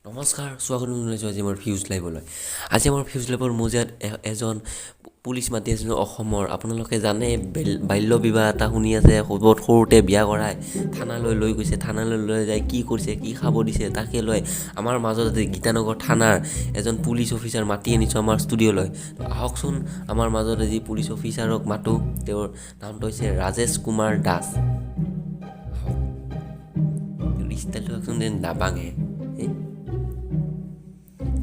নমস্কাৰ, স্বাগতম জনাইছোঁ আজি আমাৰ ফিউজ লাইভলৈ। আজি আমাৰ ফিউজ লাইভৰ মজিয়াত এজন পুলিচ মাতি আছে অসমৰ। আপোনালোকে জানে বাল্য বিবাহ এটা শুনি আছে, বহুত সৰুতে বিয়া কৰাই থানালৈ লৈ গৈছে। থানালৈ লৈ যায় কি কৰিছে, কি খাব দিছে, তাকে লৈ আমাৰ মাজত গীতানগৰ থানাৰ এজন পুলিচ অফিচাৰ মাতি আনিছোঁ আমাৰ ষ্টুডিঅ'লৈ। আহকচোন আমাৰ মাজত আজি পুলিচ অফিচাৰক মাতোঁ। তেওঁৰ নামটো হৈছে ৰাজেশ কুমাৰ দাস। তেওঁৰ ষ্টাইলটো একচোন যেন নাবাঙে।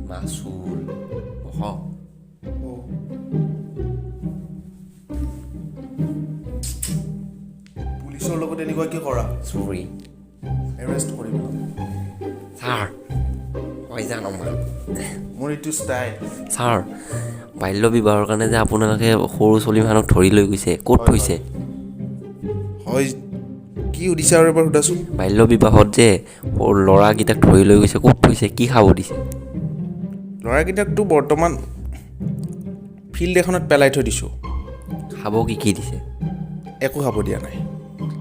মাচুল পুলিচৰ লগত এনেকুৱা কি কৰা? চৰি এৰেষ্ট কৰিব ছাৰ, হয় জান মোৰ এইটো ষ্টাইল। ছাৰ, বাল্য বিবাহৰ কাৰণে যে আপোনালোকে সৰু ছোৱালী মানুহক ধৰি লৈ গৈছে, ক'ত থৈছে? হয়, কি সুধিছে আৰু এবাৰ সোধাচোন। বাল্য বিবাহত যে সৰু ল'ৰাকেইটাক ধৰি লৈ গৈছে, ক'ত থৈছে, কি খাব দিছে? ল'ৰাকেইটাকতো বৰ্তমান ফিল্ড এখনত পেলাই থৈ দিছোঁ। খাব কি দিছে? একো খাব দিয়া নাই।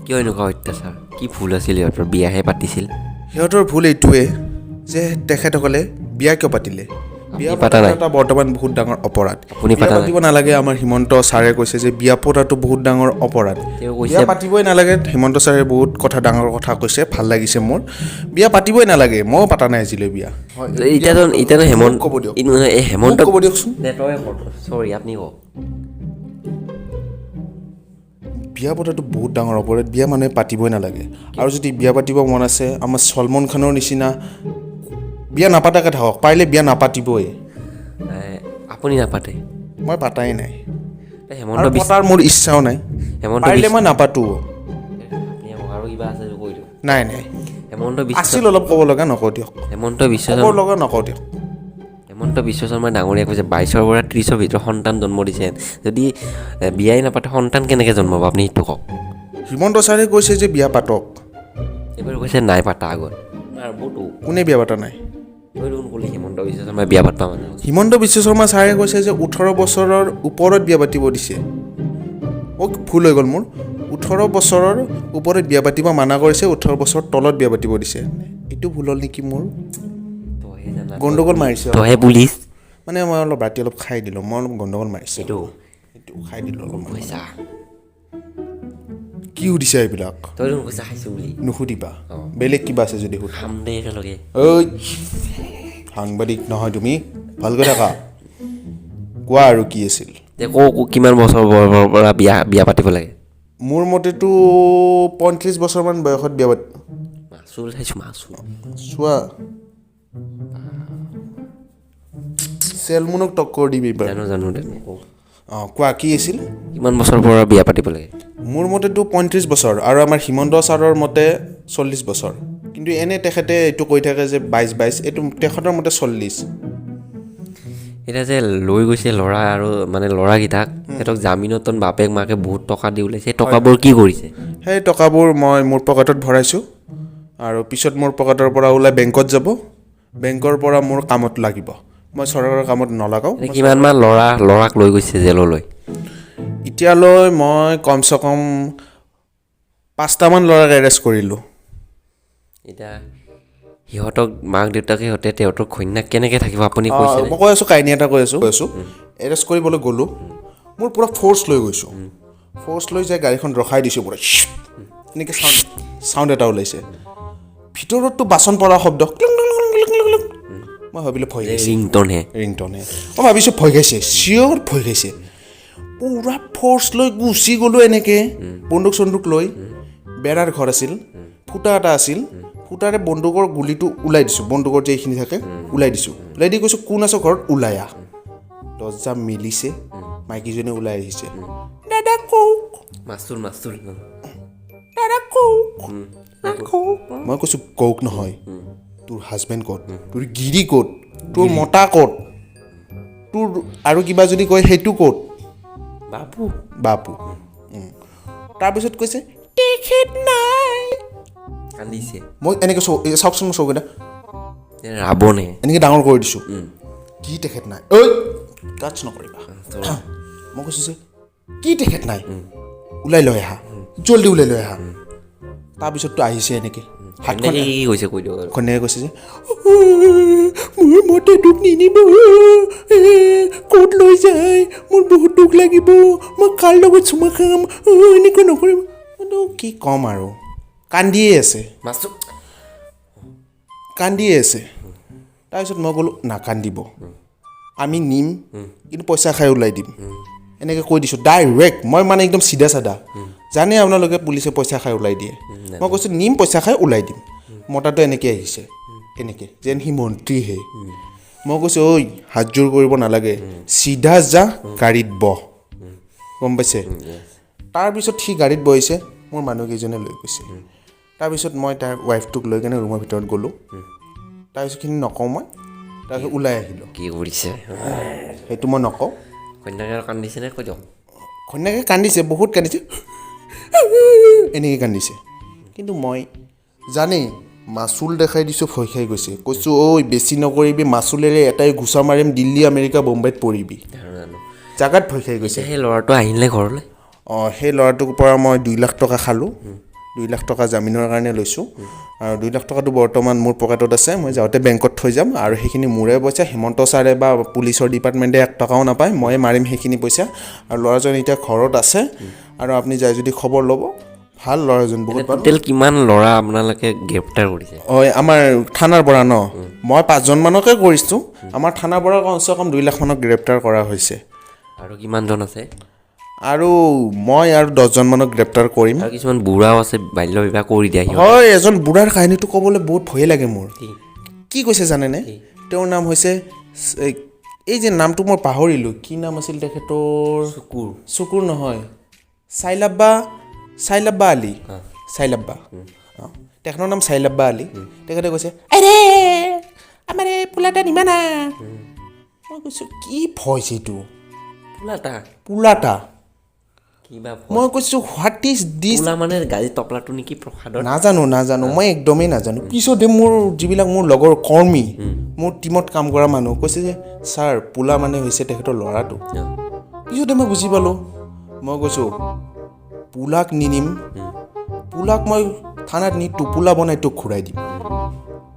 কিয় এনেকুৱা অত্যাচাৰ? কি ভুল আছিল সিহঁতৰ? বিয়াহে পাতিছিল। সিহঁতৰ ভুল এইটোৱে যে তেখেতসকলে বিয়া কিয় পাতিলে। বিয়া পাতা নাই। এটা বৰ্তমান বহুত ডাঙৰ অপৰাধ। আপুনি বিয়া পাতা নাই? পাতিব নালাগে। আমাৰ হিমন্ত ছাৰে কৈছে যে বিয়া পতাটো বহুত ডাঙৰ অপৰাধ। তেওঁ কৈছে বিয়া পাতিবই নালাগে। হিমন্ত ছাৰে বহুত ডাঙৰ কথা কৈছে, ভাল লাগিছে মোৰ। বিয়া পাতিবই নালাগে, ময়ো পাতা নাই আজিলৈ বিয়া। এতিয়াতো হেমন্ত ক'ব দিয়ক, হেমন্ত ক'ব দিয়কচোন। চৰি, আপুনি কওক। বিয়া পতাটো বহুত ডাঙৰ অপৰাধ। বিয়া মানুহে পাতিবই নালাগে। আৰু যদি বিয়া পাতিব মন আছে, আমাৰ চলমান খানৰ নিচিনা বিয়া নাপাতাকৈ থাকক, পাৰিলে বিয়া নাপাতিবই। আপুনি নাপাতে? মই পাতাই নাই হেমন্ত আৰু পতাৰ মোৰ ইচ্ছাও নাই। পাৰিলে মই নাপাতোঁ। আৰু কিবা আছে কৈ দিয়ক। নাই হেমন্ত আছিল অলপ ক'ব লগা, নকওঁ দিয়ক। হেমন্ত ক'ব লগা নকওঁ দিয়ক। হেমন্ত বিশ্ব শৰ্মা ডাঙৰীয়াই কৈছে 22ৰ পৰা 30ৰ ভিতৰত সন্তান জন্ম দিছে। যদি বিয়াই নাপাতে সন্তান কেনেকৈ জন্ম হ'ব আপুনি সেইটো কওক। হিমন্ত ছাৰে কৈছে যে বিয়া পাতক। এইবাৰ কৈছে নাই পাতা আগত। কোনে বিয়া পাতা নাই? ক'লে হিমন্ত বিশ্ব শৰ্মাই বিয়া পাতা মানে। হিমন্ত বিশ্ব শৰ্মা ছাৰে কৈছে যে 18 বছৰৰ ওপৰত বিয়া পাতিব দিছে। ভুল হৈ গ'ল মোৰ। 18 বছৰৰ ওপৰত বিয়া পাতিব মানা কৰিছে, 18 বছৰৰ তলত বিয়া পাতিব দিছে। এইটো ভুল হ'ল নেকি মোৰ? গণ্ডগোল মাৰিছে তহে পুলিচ মানে মই ৰাতি অলপ খাই দিলোঁ। মই অলপ গণ্ডগোল মাৰিছে, এইটো খাই দিলোঁ অলপ। পইচা কি সুধিছা এইবিলাক? তই পইচা খাইছোঁ বুলি নুসুধিবা। বেলেগ কিবা আছে যদি সুধা। খাম দে একেলগে। ঐ সাংবাদিক নহয় তুমি, ভালকৈ থাকা। কোৱা আৰু কি আছিল? কিমান বছৰ পৰা বিয়া পাতিব লাগে? মোৰ মতেতো 35 বছৰমান বয়সত বিয়া পাতি মাচুল চাইছোঁ, মাচুল চোৱা। চেলমুনক টক্কৰ দিবি এইবাৰ। জানো কোৱা কি আছিল? কিমান বছৰৰ পৰা বিয়া পাতিব লাগে? মোৰ মতেতো 35 বছৰ আৰু আমাৰ হিমন্ত ছাৰৰ মতে 40 বছৰ। কিন্তু এনে তেখেতে এইটো কৈ থাকে যে 22, এইটো তেখেতৰ মতে 40। এতিয়া যে লৈ গৈছে ল'ৰা আৰু মানে ল'ৰাকেইটাক, সিহঁতক জামিনত বাপেক মাকে বহুত টকা দি ওলাইছে। সেই টকাবোৰ কি কৰিছে? সেই টকাবোৰ মই মোৰ পকেটত ভৰাইছোঁ আৰু পিছত মোৰ পকেটৰ পৰা ওলাই বেংকত যাব। বেংকৰ পৰা মোৰ কামত লাগিব। মই চৰকাৰৰ কামত নলগাওঁ। কিমানমান ল'ৰাক লৈ গৈছে জেললৈ? এতিয়ালৈ মই কমচে কম 5টামান ল'ৰাক এৰেষ্ট কৰিলোঁ। এতিয়া সিহঁতক মাক দেউতাকে সিহঁতৰ ঘৈণীয়েক কেনেকৈ থাকিব আপুনি কৈছে? মই কৈ আছোঁ, কাহিনী এটা কৈ আছোঁ। এৰেষ্ট কৰিবলৈ গ'লোঁ, মোৰ পূৰা ফ'ৰ্চ লৈ গৈছোঁ। ফ'ৰ্চ লৈ যাই গাড়ীখন ৰখাই দিছোঁ পূৰা। এনেকৈ চাউণ্ড এটা ওলাইছে। ভিতৰততো বাচন পৰা শব্দ। মই ভাবিলোঁ ভয় খাইছে। ৰিংটনহে। মই ভাবিছোঁ ভয় খাইছে, চিয়'ৰ ভয় খাইছে। পূৰা ফ'ৰ্চ লৈ গুচি গ'লোঁ এনেকৈ, বন্দুক চন্দুক লৈ। বেৰাৰ ঘৰ আছিল, ফুটা এটা আছিল। ফুটাৰে বন্দুকৰ গুলিটো ওলাই দিছোঁ। বন্দুকৰ যে এইখিনি থাকে ওলাই দিছোঁ। ওলাই দি কৈছোঁ কোন আছ ঘৰত, ওলাই আহ। দৰ্জা মিলিছে, মাইকীজনী ওলাই আহিছে। দাদা কওক। দাদা কওক। মই কৈছোঁ কওক নহয়, তোৰ হাজবেণ্ড ক'ত, তোৰ গিৰি ক'ত, তোৰ মতা ক'ত, তোৰ আৰু কিবা যদি কয় সেইটো ক'ত? বাপু। তাৰপিছত কৈছে তেখেত নাই। কান্দিছে। মই এনেকৈ চাওকচোন মোৰ চকুকেইটা ৰাৱণে এনেকৈ ডাঙৰ কৰি দিছোঁ। কি তেখেত নাই? ঐ টাচ নকৰিবা। মই কৈছোঁ যে কি তেখেত নাই, ওলাই লৈ আহা, জল্দি ওলাই লৈ আহা। তাৰপিছততো আহিছে এনেকৈ হাতখন কি কৈছে কৈ দিয়ক আৰু ঘনীয়াকে কৈছে যে মোৰ মতে দুখ নিনিব ক'ত লৈ যায় মোৰ বহুত দুখ লাগিব মই কাৰ লগত চুমা খাম এনেকুৱা নকৰিব কি ক'ম আৰু কান্দিয়ে আছে তাৰপিছত মই ক'লোঁ নাকান্দিব আমি নিম কিন্তু পইচা খাই ওলাই দিম এনেকৈ কৈ দিছোঁ ডাইৰেক্ট মই মানে একদম চিধা চাধা জানে আপোনালোকে পুলিচে পইচা খাই ওলাই দিয়ে মই কৈছোঁ নিম পইচা খাই ওলাই দিম মতাটো এনেকৈ আহিছে এনেকৈ যেন সি মন্ত্ৰীহে মই কৈছোঁ ঐ হাত জোৰ কৰিব নালাগে চিধা যা গাড়ীত বহ গম পাইছে তাৰপিছত সি গাড়ীত বহিছে মোৰ মানুহকেইজনে লৈ গৈছে তাৰপিছত মই তাৰ ৱাইফটোক লৈ কেনে ৰুমৰ ভিতৰত গ'লোঁ তাৰপিছতখিনি নকওঁ মই তাৰপিছত ওলাই আহিলোঁ কি কৰিছে সেইটো মই নকওঁ কন্যাকে কান্দিছে নে কৈ দিয়ক কন্যাকে কান্দিছে বহুত কান্দিছে এনেকৈ কান্দিছে কিন্তু মই জানেই মাচুল দেখাই দিছোঁ ভয় খাই গৈছে কৈছোঁ ঐ বেছি নকৰিবি মাচুলেৰে এটাই ঘোচা মাৰিম দিল্লী আমেৰিকা বোম্বাইত পৰিবি জাগাত ভয় খাই গৈছে সেই ল'ৰাটো আহিলে ঘৰলৈ সেই ল'ৰাটোৰ পৰা মই 2 লাখ টকা খালোঁ 2 লাখ টকা জামিনৰ কাৰণে লৈছোঁ আৰু 2 লাখ টকাটো বৰ্তমান মোৰ পকেটত আছে মই যাওঁতে বেংকত থৈ যাম আৰু সেইখিনি মোৰে পইচা হিমন্ত ছাৰে বা পুলিচৰ ডিপাৰ্টমেণ্টে 1 টকাও নাপায় ময়ে মাৰিম সেইখিনি পইচা আৰু ল'ৰাজন এতিয়া ঘৰত আছে আৰু আপুনি যায় যদি খবৰ ল'ব ভাল ল'ৰাজন বহুত ভাল টোটেল কিমান ল'ৰা আপোনালোকে গ্ৰেপ্তাৰ কৰিছে আমাৰ থানাৰ পৰা ন মই 5জনমানকে কৰিছোঁ আমাৰ থানাৰ পৰা কমচে কম 2 লাখ মানক গ্ৰেপ্তাৰ কৰা হৈছে আৰু কিমানজন আছে আৰু মই আৰু 10জনমানক গ্ৰেপ্তাৰ কৰিম আৰু কিছুমান বুঢ়াও আছে বাল্য বিবাহ কৰি দিয়া হয় এজন বুঢ়াৰ কাহিনীটো ক'বলৈ বহুত ভয়ে লাগে মোৰ কি কৈছে জানেনে তেওঁৰ নাম হৈছে এই যে নামটো মই পাহৰিলোঁ কি নাম আছিল তেখেতৰ চকুৰ নহয় চাইলাব্বা আলি চাইলাব্বা তেখেতৰ নাম চাইলাব্বা আলি তেখেতে কৈছে আৰে আমাৰ এই পোলাটা নিমানা মই কৈছোঁ কি ভইচ এইটো পোলাটা মই কৈছোঁ হোৱাট ইজ দিছ মানে গাড়ী তপলাটো নেকি প্ৰসাদৰ নাজানো মই একদমেই নাজানো পিছতে মোৰ যিবিলাক মোৰ লগৰ কৰ্মী মোৰ টীমত কাম কৰা মানুহ কৈছে যে ছাৰ পোলা মানে হৈছে তেখেতৰ ল'ৰাটো পিছতে মই বুজি পালোঁ মই কৈছোঁ পোলাক নিনিম পোলাক মই থানাত নি টোপোলা বনাই তোক ঘূৰাই দিম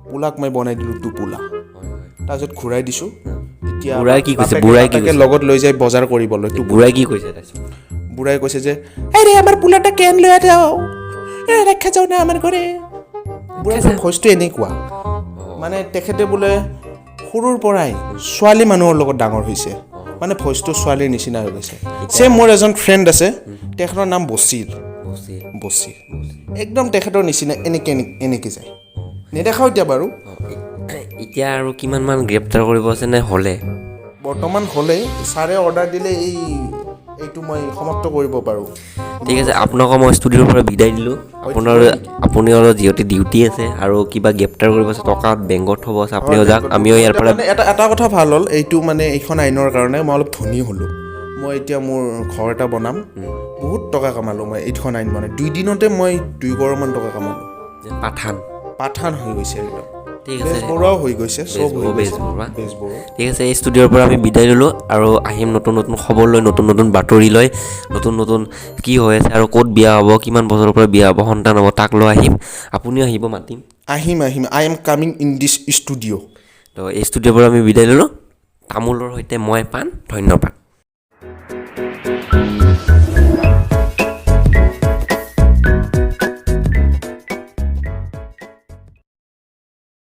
পোলাক মই বনাই দিলোঁ টোপোলা তাৰপিছত ঘূৰাই দিছোঁ এতিয়া বাপেকে লগত লৈ যায় বজাৰ কৰিবলৈ বুঢ়াই কি কৈছে বুঢ়াই কৈছে যে আৰে আমাৰ পোলাটা কেন লৈ যাও ৰেখা যাও না আমাৰ ঘৰে বুঢ়াৰ ভইচটো এনেকুৱা মানে তেখেতে বোলে সৰুৰ পৰাই ছোৱালী মানুহৰ লগত ডাঙৰ হৈছে মানে ভইচটো ছোৱালীৰ নিচিনা হৈ গৈছে চেম মোৰ এজন ফ্ৰেণ্ড আছে তেখেতৰ নাম বছিৰ একদম তেখেতৰ নিচিনা এনেকৈ যায় নেদেখাও এতিয়া বাৰু এতিয়া আৰু কিমান মান গ্ৰেপ্তাৰ কৰিব আছে নে হ'লে বৰ্তমান হ'লেই ছাৰে অৰ্ডাৰ দিলে এইটো মই সমাপ্ত কৰিব পাৰোঁ ঠিক আছে আপোনাক মই ষ্টুডিঅ'ৰ পৰা বিদায় দিলোঁ আপুনি অলপ যিহেতু ডিউটি আছে আৰু কিবা গ্ৰেপ্তাৰ কৰিব আছে টকা বেংকত থ'ব আছে আপুনিও যাওক আমিও ইয়াৰ পৰা এটা কথা ভাল হ'ল এইটো মানে এইখন আইনৰ কাৰণে মই অলপ ধনী হ'লোঁ মই এতিয়া মোৰ ঘৰ এটা বনাম বহুত টকা কামালোঁ মই এইখন আইন বনাই 2 দিনতে মই 2 কৰড়মান টকা কামালোঁ পাঠান হৈ গৈছে একদম ঠিক আছে বৰুৱাও হৈ গৈছে চব হৈ গৈছে ঠিক আছে এই ষ্টুডিঅ'ৰ পৰা আমি বিদায় ল'লোঁ আৰু আহিম নতুন খবৰ লৈ নতুন বাতৰি লৈ নতুন কি হৈ আছে আৰু ক'ত বিয়া হ'ব কিমান বছৰৰ পৰা বিয়া হ'ব সন্তান হ'ব তাক লৈ আহিম আপুনিও আহিব মাতিম আহিম I am coming in this studio' তো এই ষ্টুডিঅ'ৰ পৰা আমি বিদায় ল'লোঁ তামোলৰ সৈতে মই পাণ ধন্যবাদ